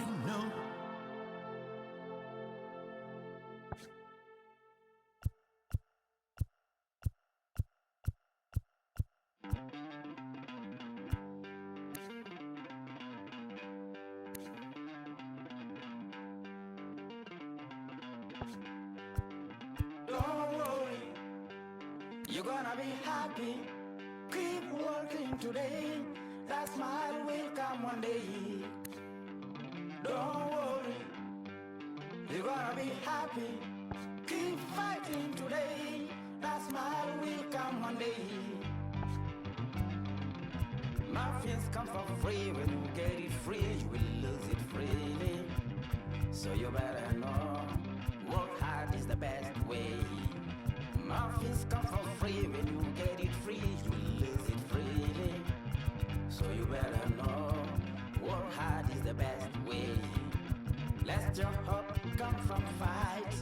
I know. Don't worry, you're gonna be happy. Keep working today. That smile will come one day. Don't worry, you're gonna be happy. Keep fighting today. That smile will come one day. Nothing's come for free. When you get it free, you will lose it freely. So you better know, work hard is the best way. Nothing's come for free. When you get it free, you will lose it freely. So you better know, work hard is the best way. Let your hope come from fight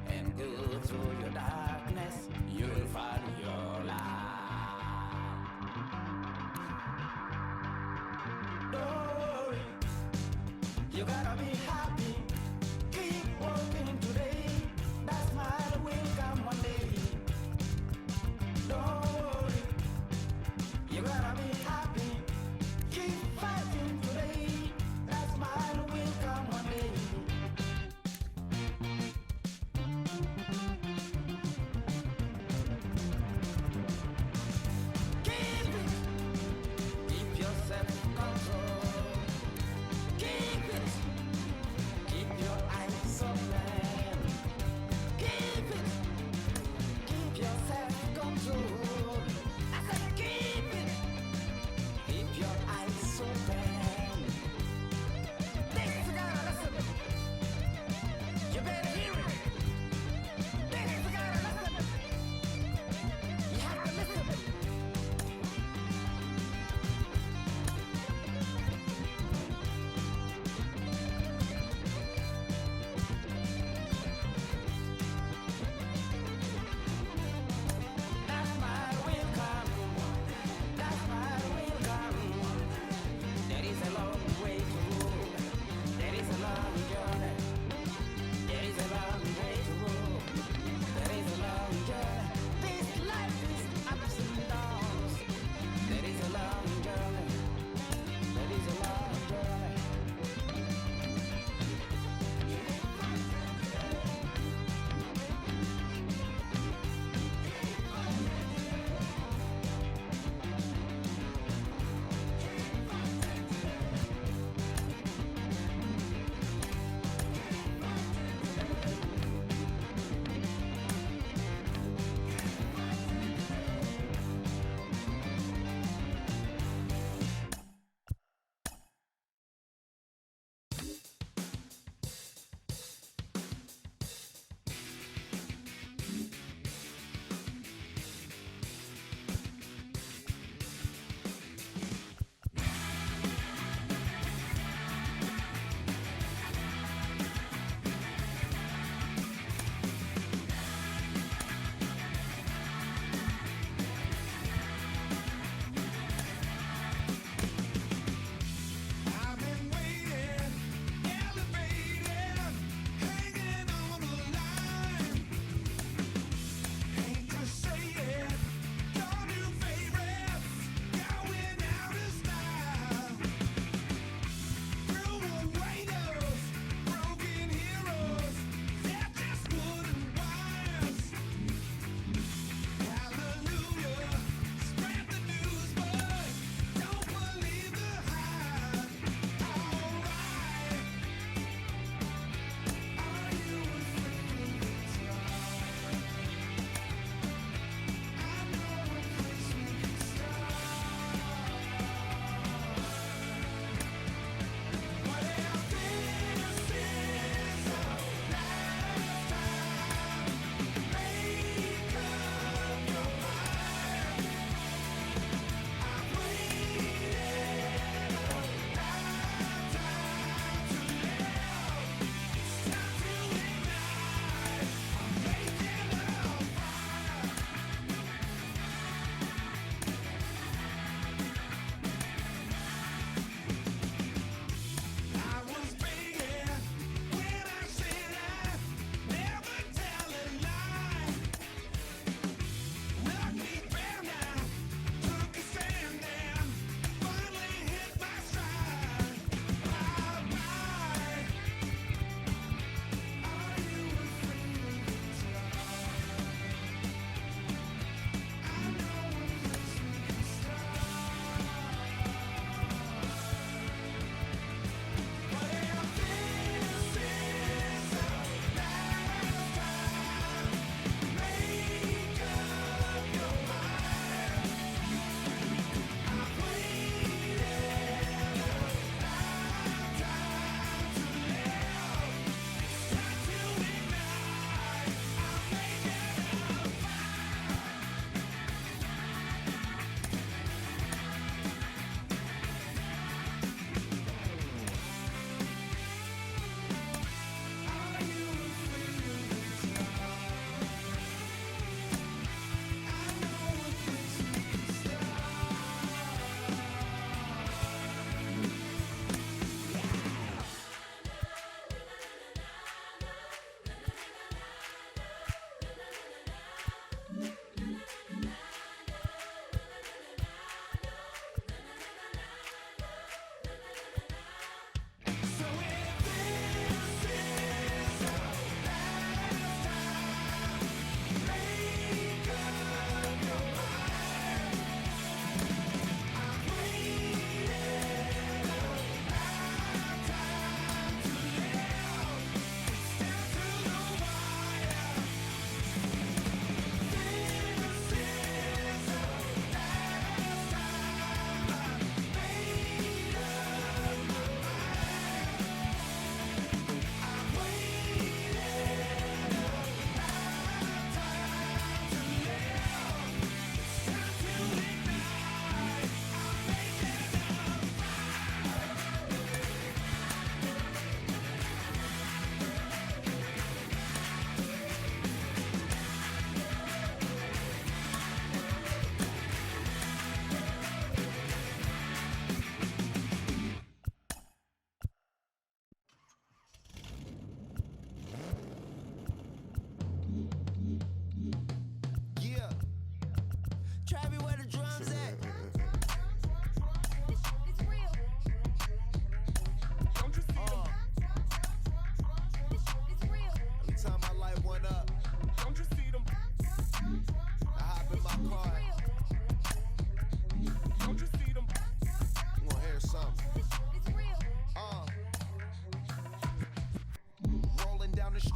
and go through your darkness. You will find your light. Don't worry, you gotta be happy. Keep working today. That smile will come one day. Don't worry, you gotta be happy. Keep fighting today. That smile will come one day. Keep it. Keep your self-control. Keep it.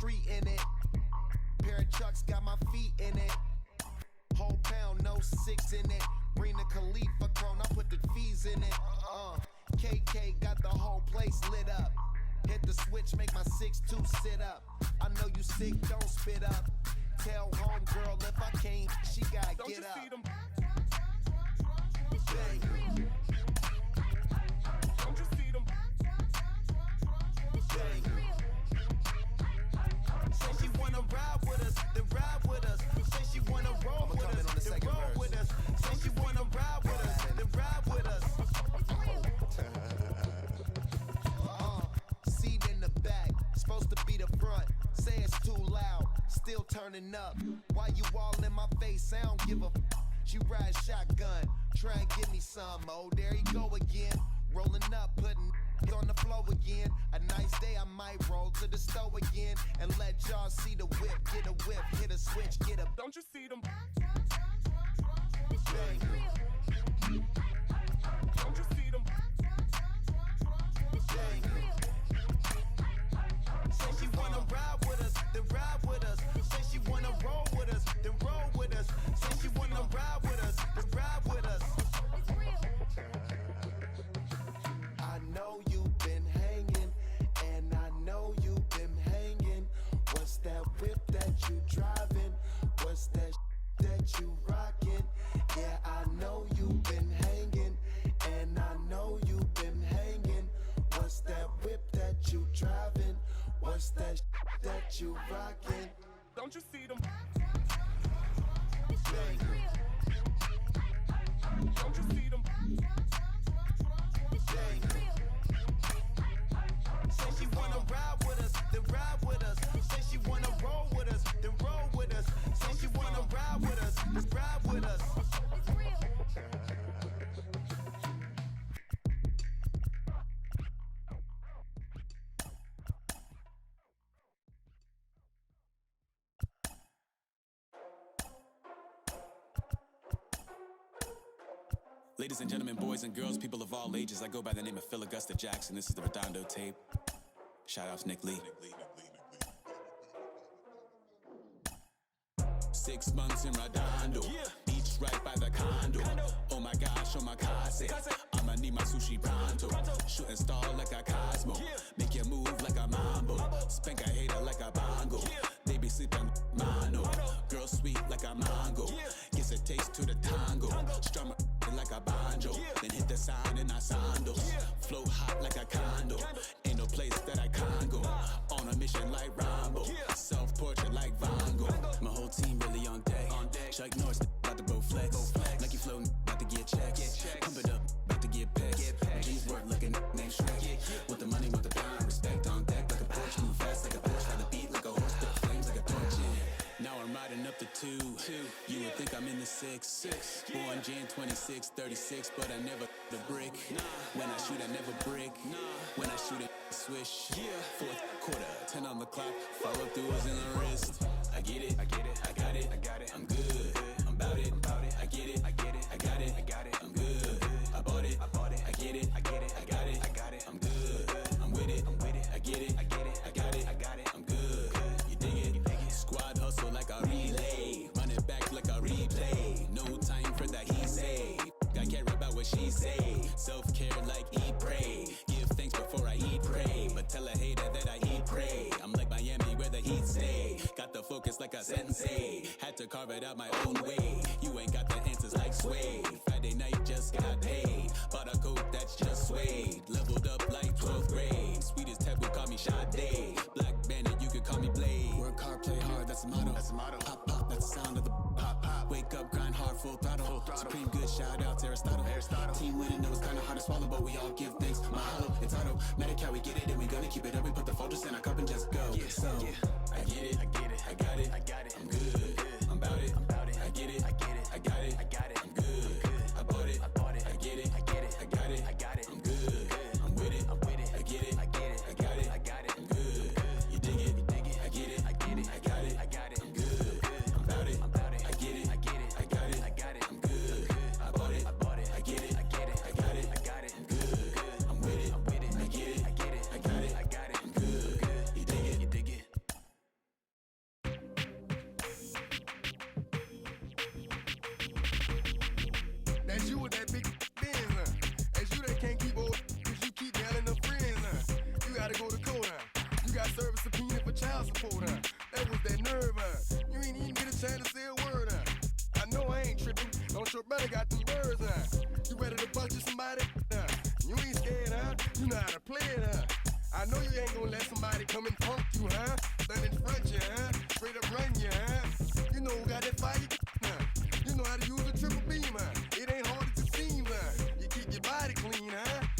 street in it. Pair of Chucks got my feet in it. Whole pound, no 6 in it. Bring the Khalifa clone, I put the fees in it. KK got the whole place lit up. Hit the switch, make my 6'2" sit up. I know you sick, don't spit up. Tell homegirl if I can't, she gotta Don't get you up. see them? Bang. Don't you see them? Bang. Say she wanna ride with us, then ride with us. Say she wanna roll with us, then roll with us. Say she wanna ride with us, then ride with us. Seat in the back, supposed to be the front. Say it's too loud, still turning up. Why you all in my face? I don't give a f. She ride shotgun, try and give me some. Oh, there you go again. Rolling up, putting on the floor again. A nice day, I might roll to the stove again and let y'all see the whip. Get a whip, hit a switch, get a. Don't you see them? Bang. Don't you see them? Bang. Say she wanna ride with us, then ride with us. Say she wanna roll with us, then roll with us. Say she wanna ride with us, then ride with us. I know you've been hanging, and I know you've been hanging. What's that whip that you driving? What's that that you rocking? Yeah, I know you've been hanging, and I know you've been hanging. What's that whip that you driving? What's that that you rocking? Don't you see them? Bang. Don't you see them? Bang. Say she wanna ride with us, then ride with us. Say she wanna roll with us, then roll with us. Say she wanna ride with us, then ride with us. Ladies and gentlemen, boys and girls, people of all ages, I go by the name of Phil Augusta Jackson. This is the Redondo tape. Shout out to Nick Lee. 6 months in Redondo, beach right by the condo. Oh my gosh, oh my casa, I'ma need my sushi pronto. Shooting star like a Cosmo, make you move like a mambo. Spank a hater like a bongo. They be sleeping mano. Girl sweet like a mango. Gets a taste to the tango. Strum like a banjo. Then hit the sign in our sandals. Flow hot like a condo. Ain't no place that I can't go. On a mission like Rambo. Self-portrait like Van Gogh. My whole team really on deck. Chuck Norris about to bow flex. Nike flow about to get checks. Pump it up, about to get pecks. G's work like a name Shrek. With the money, with the pound, respect on deck like a Porsche. Move fast like a Porsche. Got the beat like a horse. Spit flames like a torch. Now I'm riding up the 2. You would think I'm in the 6. Born Jan 26, 36, but I never the brick. When I shoot, I never brick. When I shoot, it swish. 4th quarter, 10 on the clock. Follow through is in the wrist. I get it, I got it, I'm good, I'm about it, I get it, I got it, I'm good, I bought it, I get it, I got it, I'm good, I'm with it, I get it, I got it, I'm good, you dig it, squad hustle like a relay, run it back like a replay, no time for that he say, I care about what she say, self-care like eat, pray, give thanks before I eat, pray, but tell a hater that I eat, pray, I'm like Miami where the heat stay, got the focus like a sensei, had to carve it out my own way, you ain't got the answers like Sway, Friday night just got paid, bought a coat that's just suede, leveled up like 12th grade, sweetest taboo call me Sade, Black Bandit you could call me Blade, work hard play hard that's the motto, pop pop that's the sound of the pop pop, wake up grind hard full throttle, supreme good shout out to Aristotle, team winning it was kinda hard to swallow but we all give thanks, mahalo, it's auto, medic how we get it and we gonna keep it up, we put the folders in our cup and just go, I get it, I got it, I'm good, I'm about it, I get it, I got it, I'm good, I bought it, I get it, I got it, I'm good, I'm with it, I get it, I got it, I'm good, you dig it, I get it, I got it, I'm good, I'm about it, I get it, I got it, I'm good, I bought it, I get it, I got it, I'm good, I'm with it, I get it, I got it, I'm good, you dig serve a subpoena for child support, That was that nerve, You ain't even get a chance to say a word, I know I ain't tripping. Don't your brother got them birds, You ready to bust you somebody, You ain't scared, You know how to play it, I know you ain't gonna let somebody come and punk you, Stand in front you, Straight up run you, You know who got that fire, You know how to use a triple beam, It ain't hard as it seems, You keep your body clean,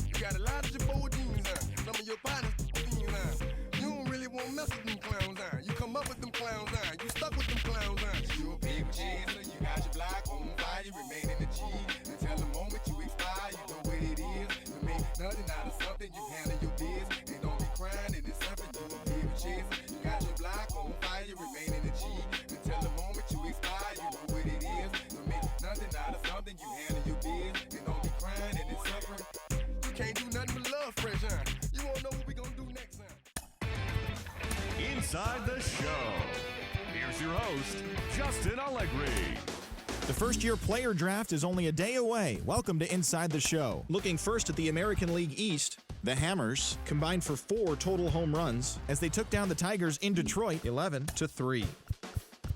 You got a lot of your bold jeans, Some of your partners, You don't really want to mess with them clowns, You come up with them clowns, You stuck with them clowns, You a big chaser, you got your block on fire, you remain in the G. Until the moment you expire, you know what it is. You make nothing out of something, you handle your biz. And don't be crying in this something, you a big chaser. You got your block on fire, you remain in the G. Until the moment you expire, you know what it is. You make nothing out of something, you handle your biz. And don't be crying in this suffering. You can't do nothing but love fresh, You won't know what we gonna do next time. Inside the show. Here's your host, Justin Allegri. The first-year player draft is only a day away. Welcome to Inside the Show. Looking first at the American League East, the Hammers combined for 4 total home runs as they took down the Tigers in Detroit 11-3.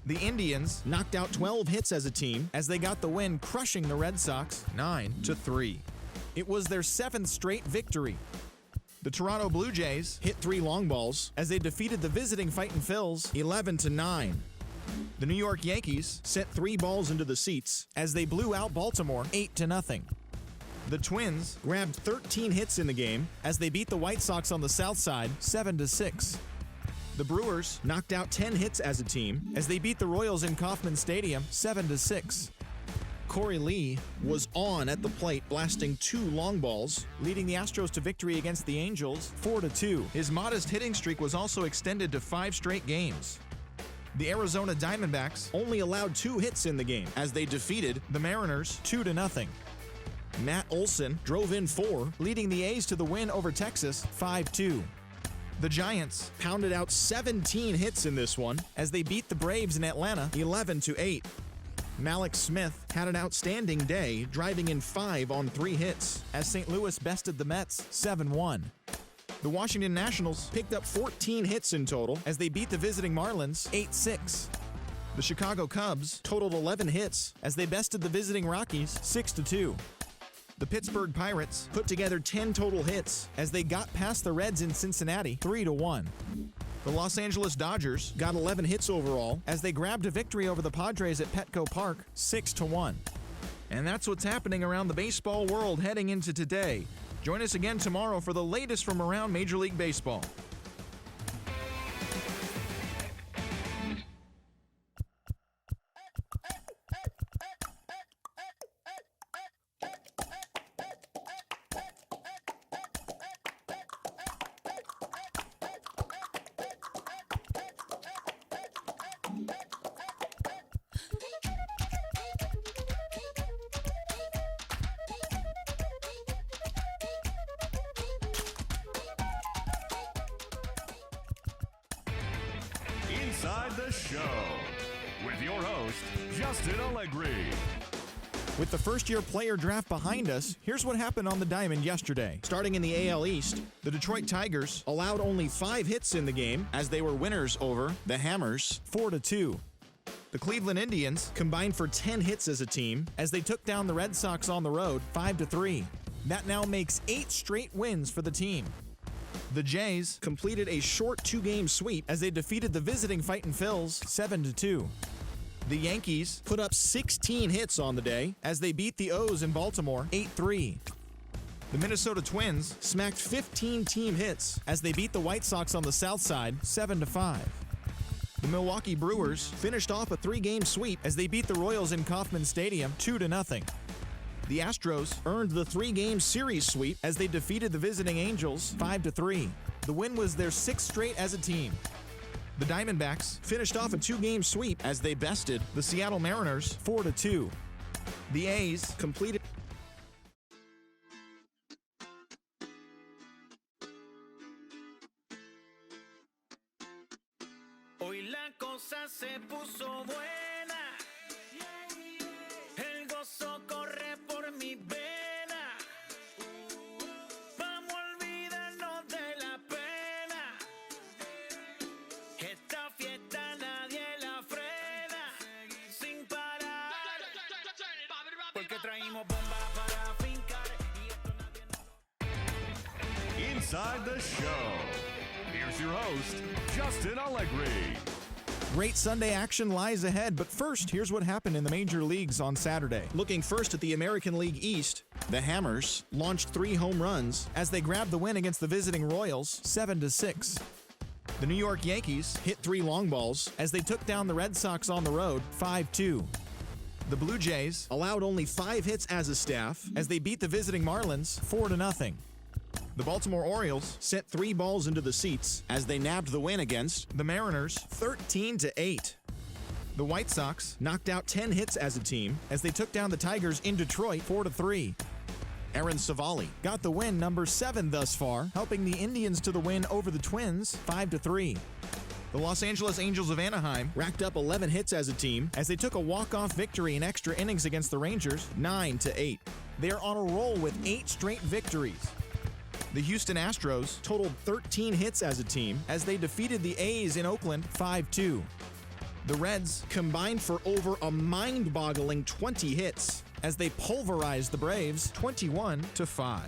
The Indians knocked out 12 hits as a team as they got the win, crushing the Red Sox 9-3. It was their 7th straight victory. The Toronto Blue Jays hit 3 long balls as they defeated the visiting Fightin' Phils 11-9. The New York Yankees sent 3 balls into the seats as they blew out Baltimore 8-0. The Twins grabbed 13 hits in the game as they beat the White Sox on the South Side 7-6. The Brewers knocked out 10 hits as a team as they beat the Royals in Kauffman Stadium 7-6. Corey Lee was on at the plate, blasting 2 long balls, leading the Astros to victory against the Angels 4-2. His modest hitting streak was also extended to 5 straight games. The Arizona Diamondbacks only allowed 2 hits in the game as they defeated the Mariners 2-0. Matt Olson drove in 4, leading the A's to the win over Texas 5-2. The Giants pounded out 17 hits in this one as they beat the Braves in Atlanta 11-8. Malik Smith had an outstanding day, driving in 5 on 3 hits as St. Louis bested the Mets 7-1. The Washington Nationals picked up 14 hits in total as they beat the visiting Marlins 8-6. The Chicago Cubs totaled 11 hits as they bested the visiting Rockies 6-2. The Pittsburgh Pirates put together 10 total hits as they got past the Reds in Cincinnati 3-1. The Los Angeles Dodgers got 11 hits overall as they grabbed a victory over the Padres at Petco Park 6-1. And that's what's happening around the baseball world heading into today. Join us again tomorrow for the latest from around Major League Baseball. Inside the Show with your host, Justin Allegri. With the first-year player draft behind us, here's what happened on the diamond yesterday. Starting in the AL East, the Detroit Tigers allowed only 5 hits in the game as they were winners over the Hammers 4-2. The Cleveland Indians combined for 10 hits as a team as they took down the Red Sox on the road 5-3. That now makes 8 straight wins for the team. The Jays completed a short 2-game sweep as they defeated the visiting Fightin' Phils 7-2. The Yankees put up 16 hits on the day as they beat the O's in Baltimore 8-3. The Minnesota Twins smacked 15 team hits as they beat the White Sox on the South Side 7-5. The Milwaukee Brewers finished off a 3-game sweep as they beat the Royals in Kauffman Stadium 2-0. The Astros earned the 3-game series sweep as they defeated the visiting Angels 5-3. The win was their 6th straight as a team. The Diamondbacks finished off a 2-game sweep as they bested the Seattle Mariners 4-2. The A's completed Hoy la cosa se puso buena. El gozo corre por mi vena. Vamos a olvidarnos de la pena. Inside the show. Here's your host, Justin Allegri. Great Sunday action lies ahead, but first, here's what happened in the major leagues on Saturday. Looking first at the American League East, the Hammers launched 3 home runs as they grabbed the win against the visiting Royals 7-6. The New York Yankees hit 3 long balls as they took down the Red Sox on the road 5-2. The Blue Jays allowed only 5 hits as a staff as they beat the visiting Marlins 4-0. The Baltimore Orioles sent 3 balls into the seats as they nabbed the win against the Mariners 13-8. The White Sox knocked out 10 hits as a team as they took down the Tigers in Detroit 4-3. Aaron Savali got the win number 7 thus far, helping the Indians to the win over the Twins 5-3. The Los Angeles Angels of Anaheim racked up 11 hits as a team as they took a walk-off victory in extra innings against the Rangers 9-8. They are on a roll with 8 straight victories. The Houston Astros totaled 13 hits as a team as they defeated the A's in Oakland 5-2. The Reds combined for over a mind-boggling 20 hits as they pulverized the Braves 21-5.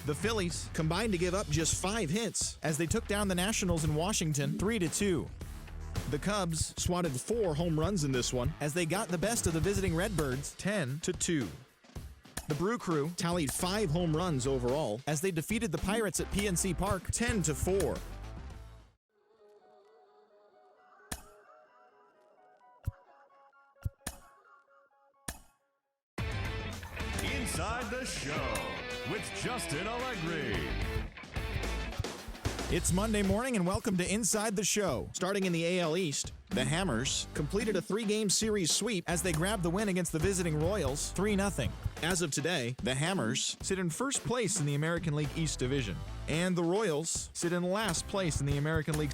The Phillies combined to give up just 5 hits as they took down the Nationals in Washington 3-2. The Cubs swatted 4 home runs in this one as they got the best of the visiting Redbirds 10-2. The Brew Crew tallied 5 home runs overall as they defeated the Pirates at PNC Park 10-4. Inside the show with Justin Allegri. It's Monday morning and welcome to Inside the Show. Starting in the AL East, the Hammers completed a 3-game series sweep as they grabbed the win against the visiting Royals 3-0. As of today, the Hammers sit in first place in the American League East Division, and the Royals sit in last place in the American League.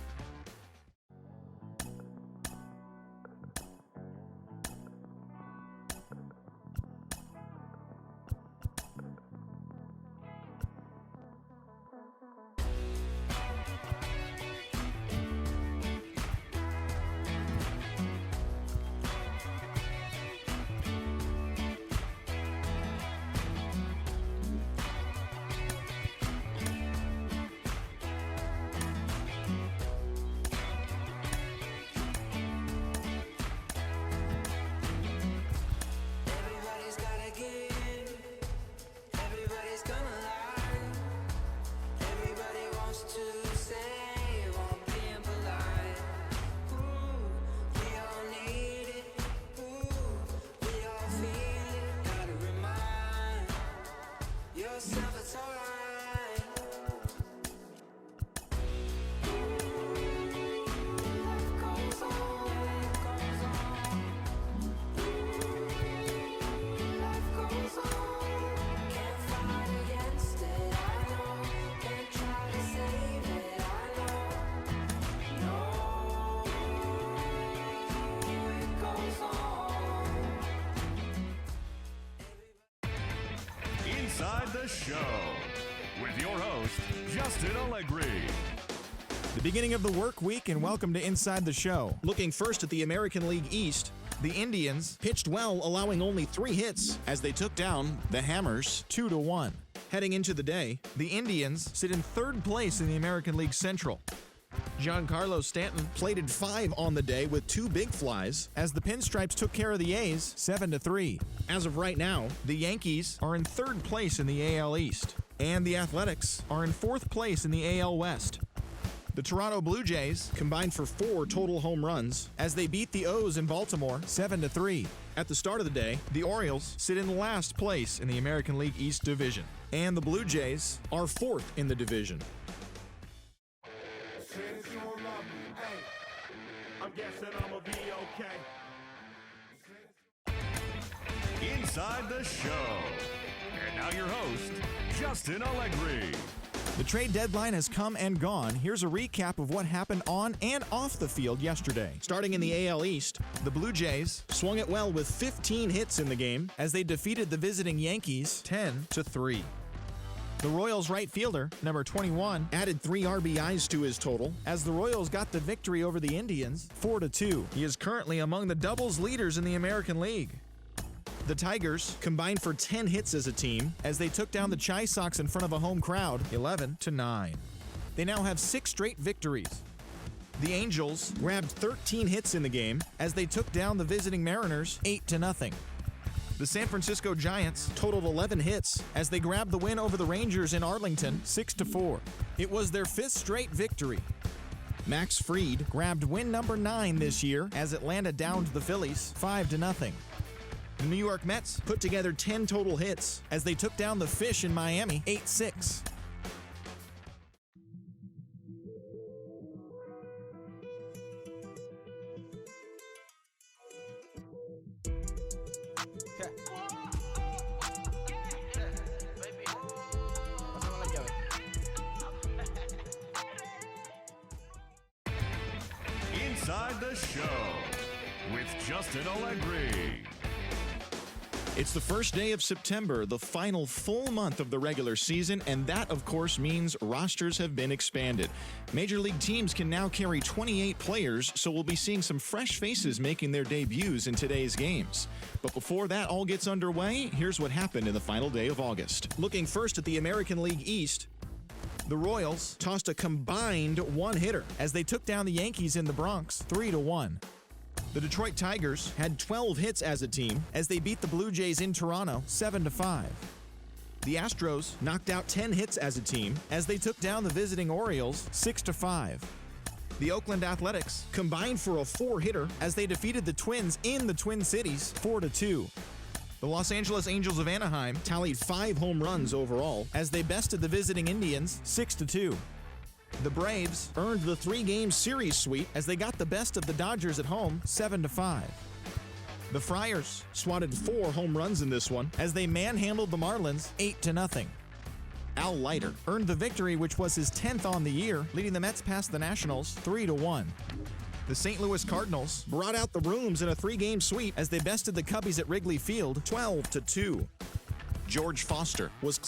Inside the show with your host, Justin Allegri. The beginning of the work week, and welcome to Inside the Show. Looking first at the American League East, the Indians pitched well, allowing only 3 hits as they took down the Hammers 2-1. Heading into the day, the Indians sit in 3rd place in the American League Central. Giancarlo Stanton plated 5 on the day with 2 big flies as the Pinstripes took care of the A's 7-3. As of right now, the Yankees are in 3rd place in the AL East, and the Athletics are in 4th place in the AL West. The Toronto Blue Jays combined for 4 total home runs as they beat the O's in Baltimore 7-3. At the start of the day, the Orioles sit in last place in the American League East Division, and the Blue Jays are 4th in the division. I'm guessing I'ma be okay. Inside the show. And now your host, Justin Allegri. The trade deadline has come and gone. Here's a recap of what happened on and off the field yesterday. Starting in the AL East, the Blue Jays swung it well with 15 hits in the game as they defeated the visiting Yankees 10-3. The Royals right fielder, number 21, added 3 RBIs to his total as the Royals got the victory over the Indians 4-2. He is currently among the doubles leaders in the American League. The Tigers combined for 10 hits as a team as they took down the Chi Sox in front of a home crowd 11-9. They now have 6 straight victories. The Angels grabbed 13 hits in the game as they took down the visiting Mariners 8-0. The San Francisco Giants totaled 11 hits as they grabbed the win over the Rangers in Arlington 6-4. It was their 5th straight victory. Max Fried grabbed win number 9 this year as Atlanta downed the Phillies 5-0. The New York Mets put together 10 total hits as they took down the Fish in Miami 8-6. Inside the Show with Justin Allegri. It's the first day of September, the final full month of the regular season, and that, of course, means rosters have been expanded. Major League teams can now carry 28 players, so we'll be seeing some fresh faces making their debuts in today's games. But before that all gets underway, here's what happened in the final day of August. Looking first at the American League East, the Royals tossed a combined one-hitter as they took down the Yankees in the Bronx 3-1. The Detroit Tigers had 12 hits as a team as they beat the Blue Jays in Toronto 7-5. The Astros knocked out 10 hits as a team as they took down the visiting Orioles 6-5. The Oakland Athletics combined for a 4-hitter as they defeated the Twins in the Twin Cities 4-2. The Los Angeles Angels of Anaheim tallied 5 home runs overall as they bested the visiting Indians 6-2. The Braves earned the 3-game series sweep as they got the best of the Dodgers at home 7-5. The Friars swatted 4 home runs in this one as they manhandled the Marlins 8-0. Al Leiter earned the victory, which was his 10th on the year, leading the Mets past the Nationals 3-1. The St. Louis Cardinals brought out the rooms in a 3-game sweep as they bested the Cubbies at Wrigley Field 12-2. George Foster was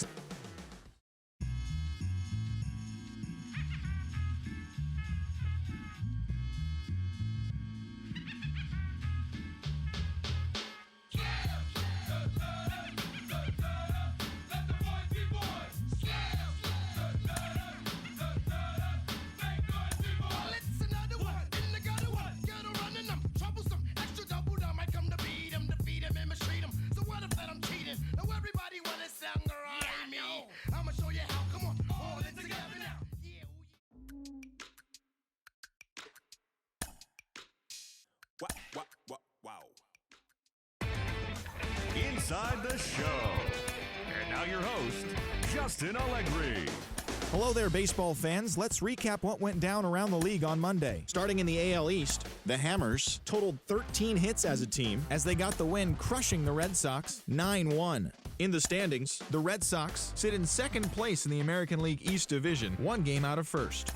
Inside the Show. And now your host, Justin Allegri. Hello there, baseball fans. Let's recap what went down around the league on Monday. Starting in the AL East, the Hammers totaled 13 hits as a team as they got the win, crushing the Red Sox 9-1. In the standings, the Red Sox sit in second place in the American League East Division, 1 game out of first.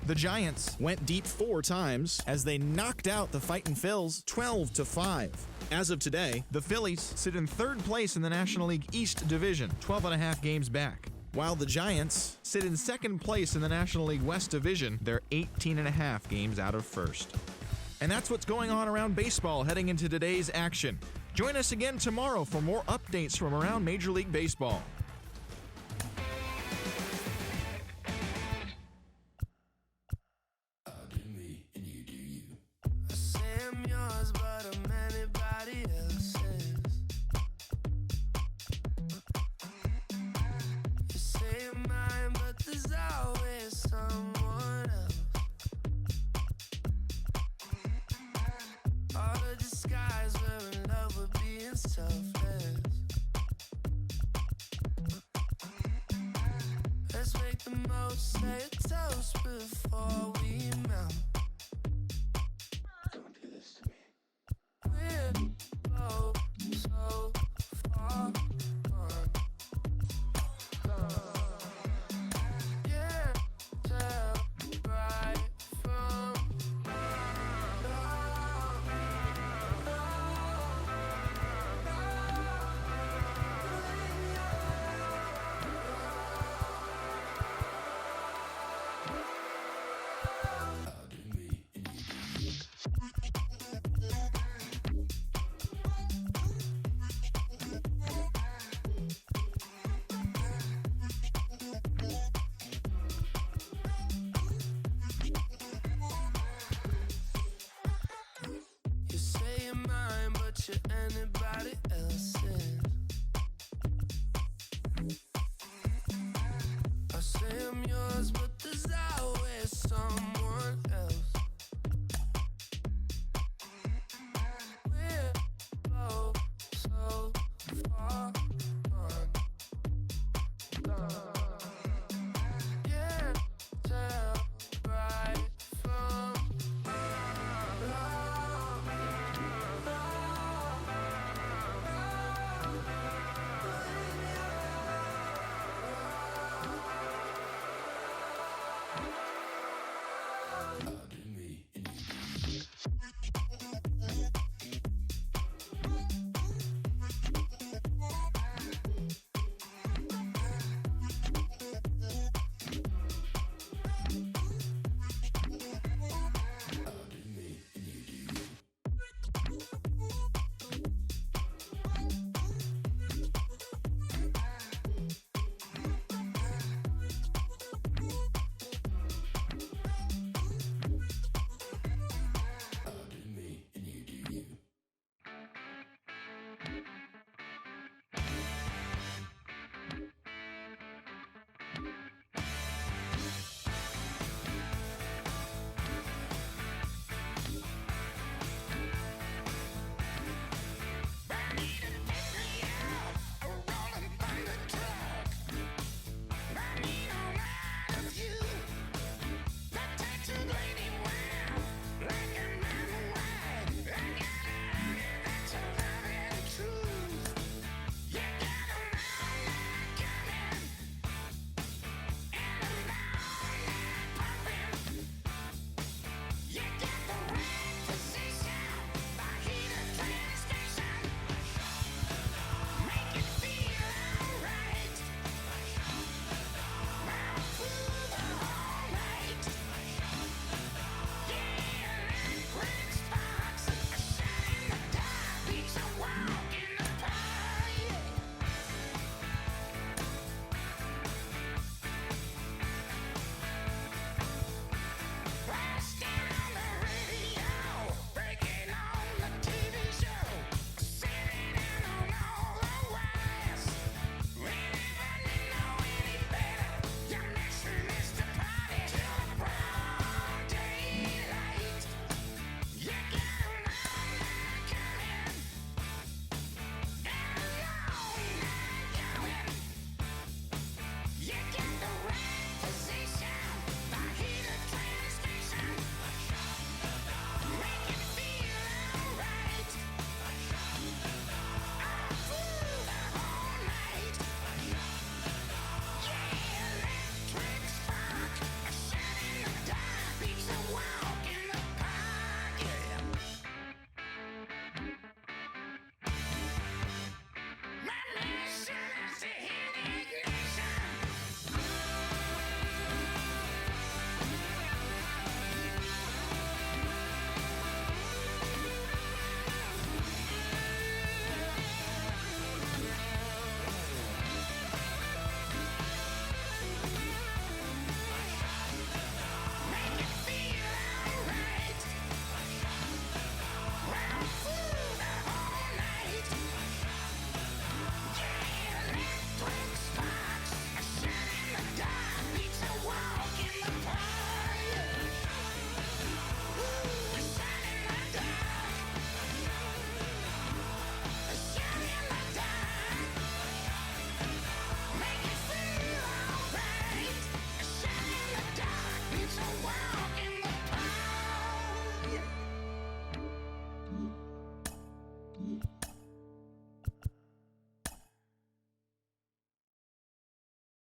The Giants went deep 4 times as they knocked out the Fightin' Phils 12-5. As of today, the Phillies sit in third place in the National League East Division, 12.5 games back. While the Giants sit in second place in the National League West Division, they're 18.5 games out of first. And that's what's going on around baseball heading into today's action. Join us again tomorrow for more updates from around Major League Baseball. picture anybody else in. I say I'm yours, but there's always someone else. We're both so far gone. Can't tell right from wrong.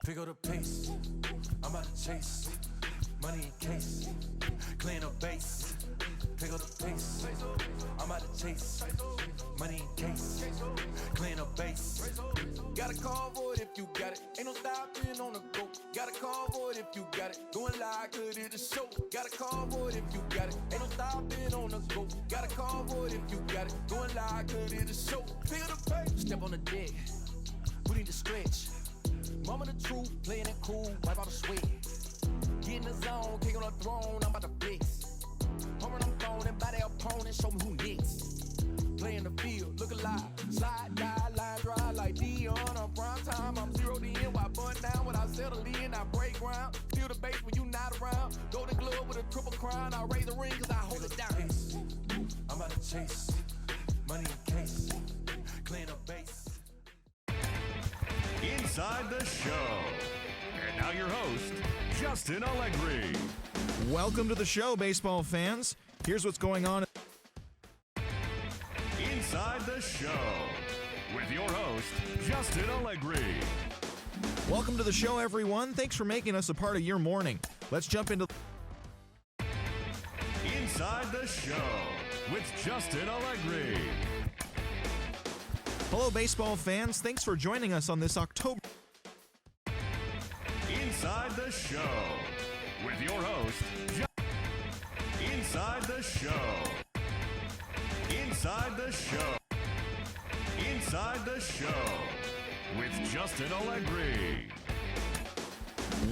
Pick up the pace, I'm about to chase. Money in case, clean up base. Pick up the pace, I'm about to chase. Money in case, clean up base. Got a call for it if you got it. Ain't no stopping on the go. Got a call for it if you got it. Going live, good at the show. Got a call for it if you got it. Ain't no stopping on the go. Got a call for it if you got it. Going live, good at the show. Pick up the pace. Step on the deck, we need to stretch. Mama the truth, playing it cool, wipe out the sweat. Get in the zone, king on the throne, I'm about to flex. Home run, I'm throwing, and by their opponent, show me who next. Play in the field, look lie. Slide, die, line dry like Dion on prime time. I'm zeroed in while bun down when I settle in. I break ground, steal the base when you not around. Golden glove with a triple crown. I raise the ring cause I hold it down. I'm about to chase money in case, clean up base. Inside the show. And now your host, Justin Allegri. Welcome to the show, baseball fans. Here's what's going on. Inside the show with your host, Justin Allegri. Welcome to the show, everyone. Thanks for making us a part of your morning. Let's jump into Inside the show with Justin Allegri. Hello, baseball fans. Thanks for joining us on this October. Inside the show with your host, Inside the show. Inside the show. Inside the show with Justin Allegri.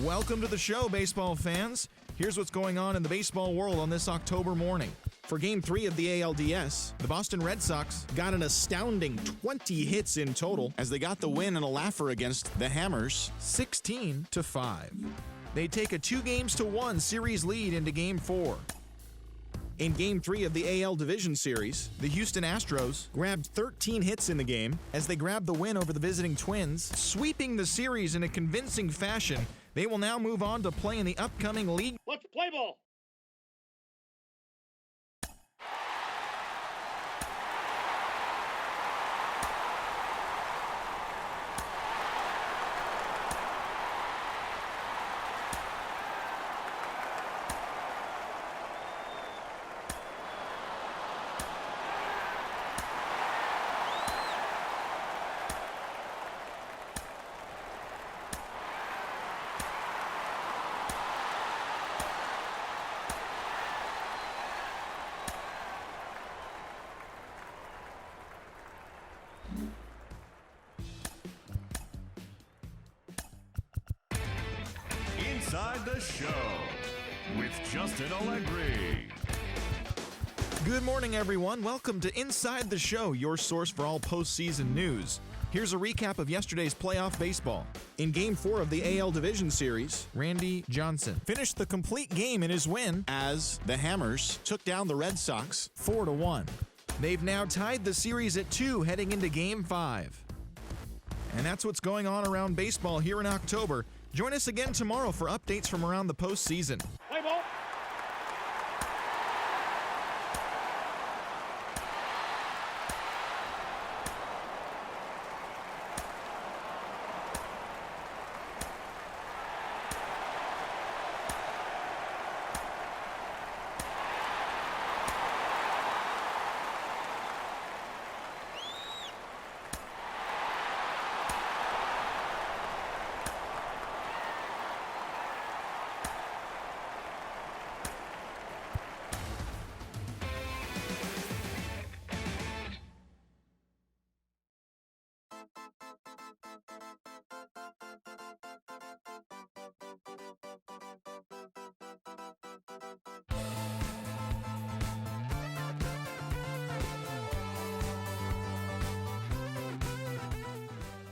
Welcome to the show, baseball fans. Here's what's going on in the baseball world on this October morning. For Game 3 of the ALDS, the Boston Red Sox got an astounding 20 hits in total as they got the win in a laugher against the Hammers, 16-5. They take a 2-1 series lead into Game 4. In Game 3 of the AL Division Series, the Houston Astros grabbed 13 hits in the game as they grabbed the win over the visiting Twins, sweeping the series in a convincing fashion. They will now move on to play in the upcoming league. Let's play ball. Inside the show with Justin Allegri. Good morning, everyone. Welcome to Inside the Show, your source for all postseason news. Here's a recap of yesterday's playoff baseball. In Game 4 of the AL Division Series, Randy Johnson finished the complete game in his win as the Hammers took down the Red Sox 4-1. They've now tied the series at 2 heading into Game 5. And that's what's going on around baseball here in October. Join us again tomorrow for updates from around the postseason. Play ball.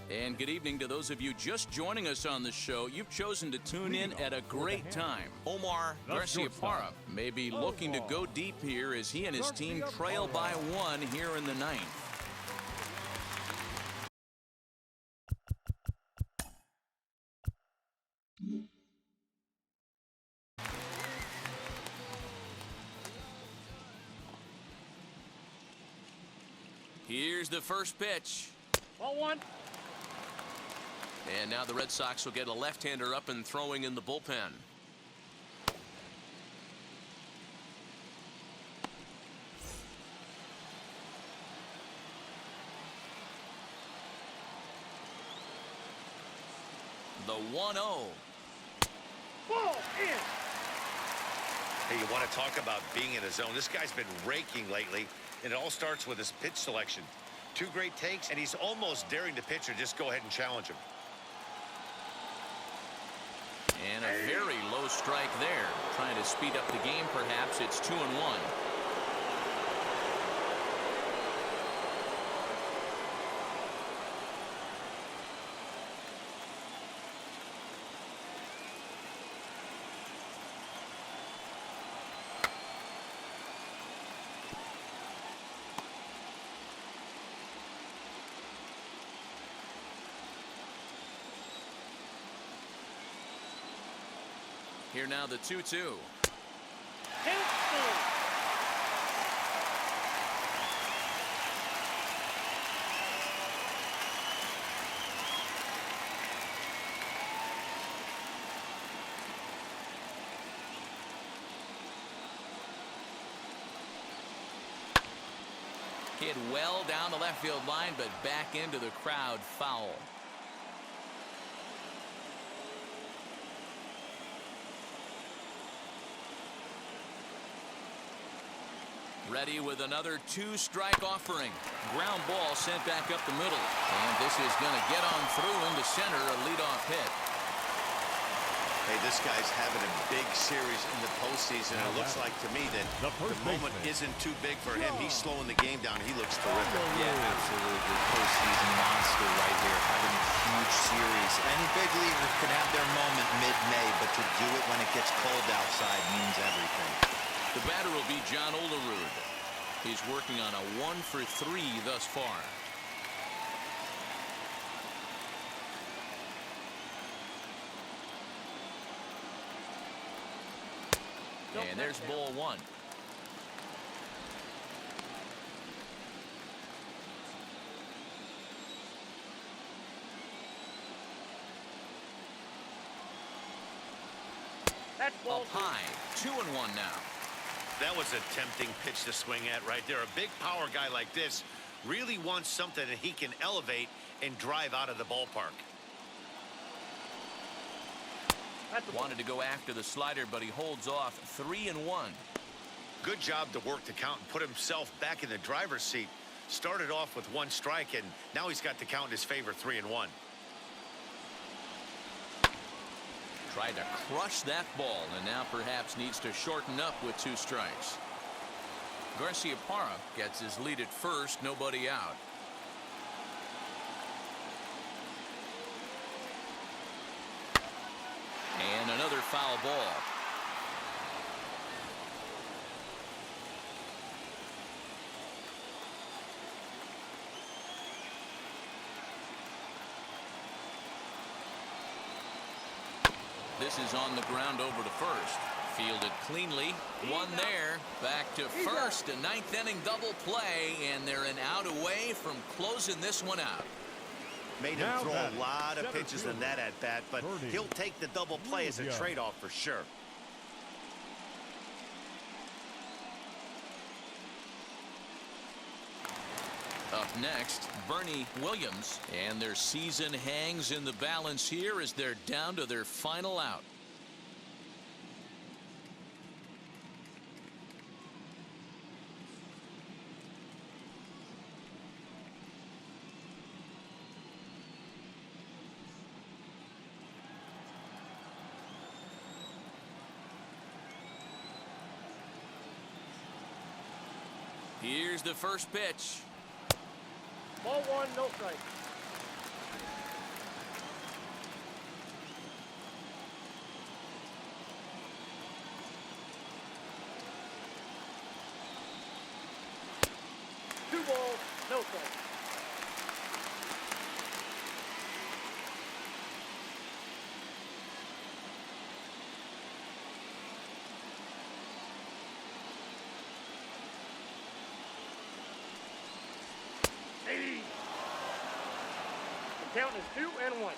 And good evening to those of you just joining us on the show. You've chosen to tune in at a great time. Omar Garciaparra may be looking to go deep here as he and his team trail by 1 here in the 9th. Here's the first pitch. Ball 1. And now the Red Sox will get a left-hander up and throwing in the bullpen. The 1-0. Ball in. Hey, you want to talk about being in a zone? This guy's been raking lately, and it all starts with his pitch selection. 2 great takes, and he's almost daring the pitcher just go ahead and challenge him. And a very low strike there. Trying to speed up the game, perhaps. It's 2-1. Here now the 2-2. Hit well down the left field line, but back into the crowd, foul. Ready with another 2-strike offering. Ground ball sent back up the middle. And this is going to get on through into center, a leadoff hit. Hey, this guy's having a big series in the postseason. It looks like to me that the moment isn't too big for him. He's slowing the game down. He looks terrific. Yeah, absolutely. Postseason monster right here, having a huge series. Any big leaguer can have their moment mid-May, but to do it when it gets cold outside means everything. The batter will be John Olerud. He's working on a 1-for-3 thus far. And there's ball 1. That's ball up high. 2-1 now. That was a tempting pitch to swing at right there. A big power guy like this really wants something that he can elevate and drive out of the ballpark. Wanted to go after the slider, but he holds off. 3-1. Good job to work the count and put himself back in the driver's seat. Started off with 1 strike, and now he's got the count in his favor, 3-1. Tried to crush that ball, and now perhaps needs to shorten up with 2 strikes. Garciaparra gets his lead at first, nobody out. And another foul ball. This is on the ground over to first. Fielded cleanly. One there. Back to first. A 9th inning double play, and they're an out away from closing this one out. Made him throw a lot of pitches in that at bat, but he'll take the double play as a trade-off for sure. Up next, Bernie Williams, and their season hangs in the balance here as they're down to their final out. Here's the first pitch. Ball 1, no strike. Two balls, no strike. The count is 2-1.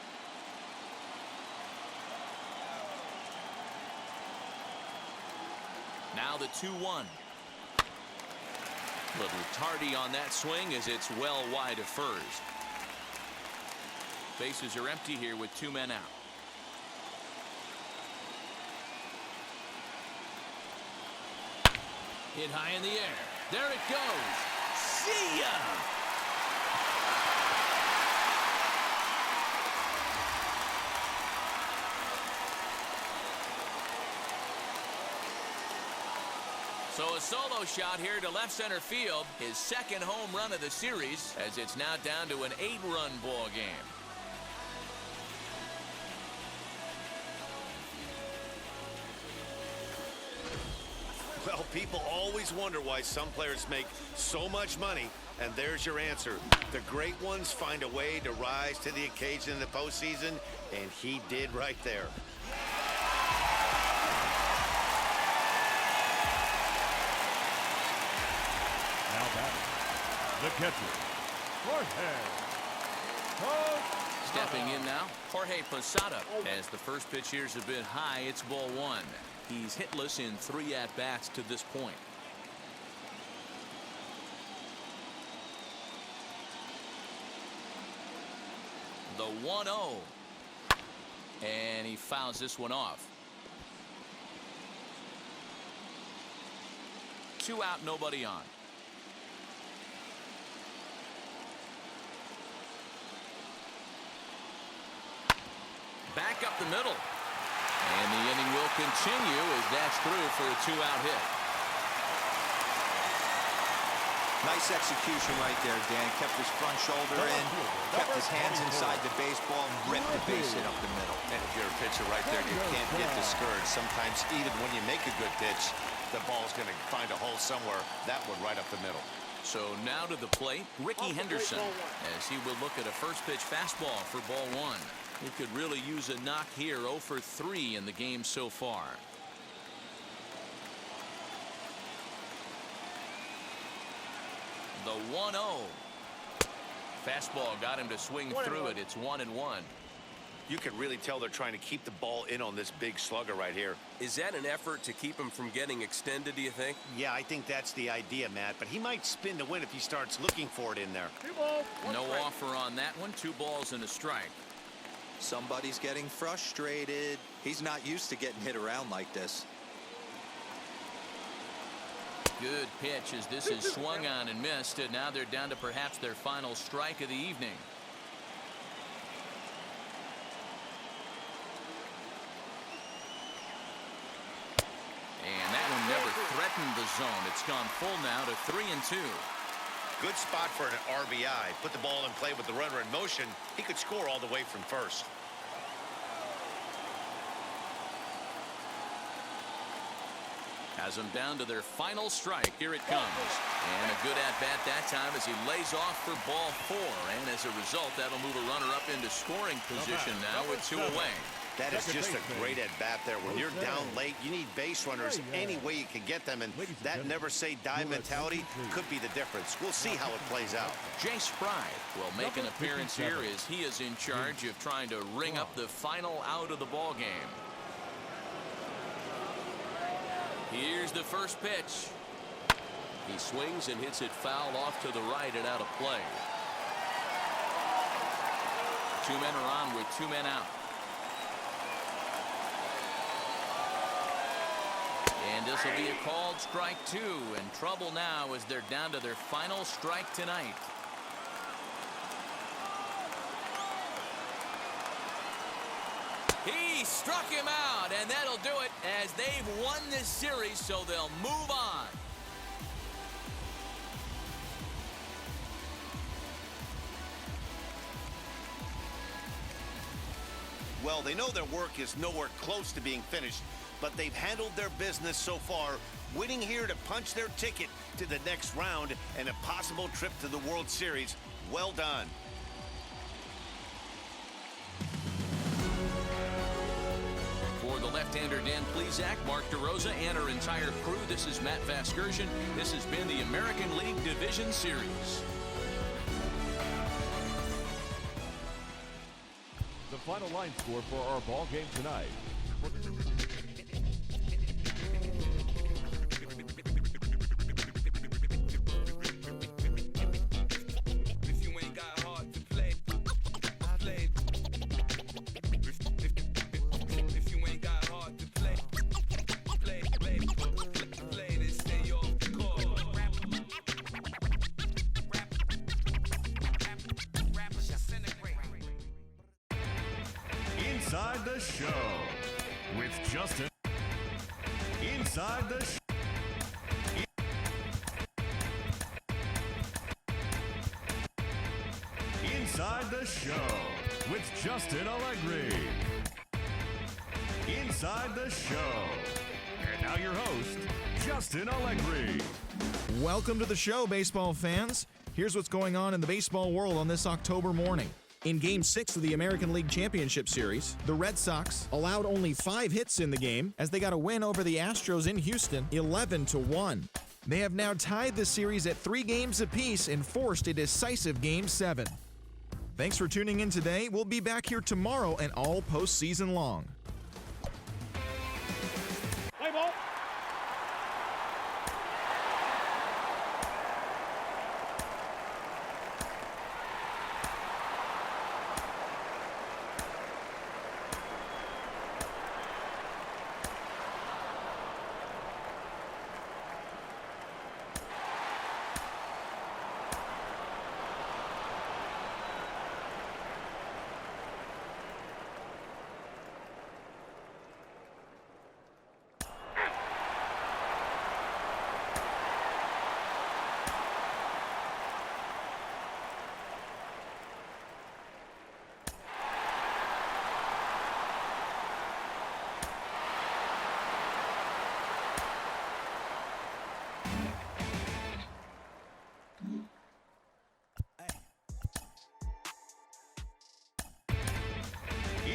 Now the 2-1. Little tardy on that swing as it's well wide of first. Bases are empty here with 2 men out. Hit high in the air. There it goes. See ya! So a solo shot here to left center field. His second home run of the series, as it's now down to an 8-run ball game. Well, people always wonder why some players make so much money, and there's your answer. The great ones find a way to rise to the occasion in the postseason, and he did right there. The catcher, Jorge. Stepping in now, Jorge Posada. As the first pitch here's a bit high, it's ball one. He's hitless in 3 at-bats to this point. The 1-0. And he fouls this one off. 2 out, nobody on. Back up the middle. And the inning will continue as that's through for a 2-out hit. Nice execution right there, Dan. Kept his front shoulder in, kept his hands inside the baseball, and ripped the base hit up the middle. And if you're a pitcher right there, you can't get discouraged. Sometimes even when you make a good pitch, the ball's going to find a hole somewhere. That one right up the middle. So now to the plate, Ricky Henderson, as he will look at a first pitch fastball for ball one. He could really use a knock here. 0 for 3 in the game so far. The 1-0. Fastball got him to swing through it. It's 1-1. You can really tell they're trying to keep the ball in on this big slugger right here. Is that an effort to keep him from getting extended, do you think? Yeah, I think that's the idea, Matt. But he might spin to win if he starts looking for it in there. 2 balls, 1 No strike. offer on that one. 2 balls and a strike. Somebody's getting frustrated. He's not used to getting hit around like this. Good pitch as this is swung on and missed, and now they're down to perhaps their final strike of the evening. And that one never threatened the zone. It's gone full now to 3-2. Good spot for an RBI. Put the ball in play with the runner in motion. He could score all the way from first. Has them down to their final strike. Here it comes. And a good at-bat that time as he lays off for ball 4. And as a result, that'll move a runner up into scoring position now with 2 away. That is just a great at-bat there. When you're down late, you need base runners any way you can get them. And that never-say-die mentality could be the difference. We'll see how it plays out. Jay Spry will make an appearance here as he is in charge of trying to ring up the final out of the ball game. Here's the first pitch. He swings and hits it foul off to the right and out of play. 2 men are on with 2 men out. And this will be a called strike 2, and trouble now as they're down to their final strike tonight. He struck him out, and that'll do it as they've won this series, so they'll move on. Well, they know their work is nowhere close to being finished, but they've handled their business so far, winning here to punch their ticket to the next round and a possible trip to the World Series. Well done. For the left-hander Dan Plesac, Mark DeRosa, and our entire crew, this is Matt Vasgersian. This has been the American League Division Series. The final line score for our ball game tonight. Inside the Show with Justin. Inside the Show. Inside the Show with Justin Allegri. Inside the Show. And now your host, Justin Allegri. Welcome to the show, baseball fans. Here's what's going on in the baseball world on this October morning. In Game 6 of the American League Championship Series, the Red Sox allowed only 5 hits in the game as they got a win over the Astros in Houston, 11-1. They have now tied the series at 3 games apiece and forced a decisive Game 7. Thanks for tuning in today. We'll be back here tomorrow and all postseason long. Play ball.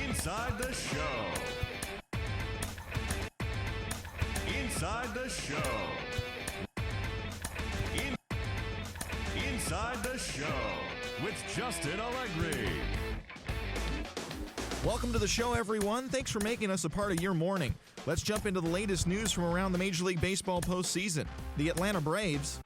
Inside the show. Inside the show. Inside the show with Justin Allegri. Welcome to the show, everyone. Thanks for making us a part of your morning. Let's jump into the latest news from around the Major League Baseball postseason. The Atlanta Braves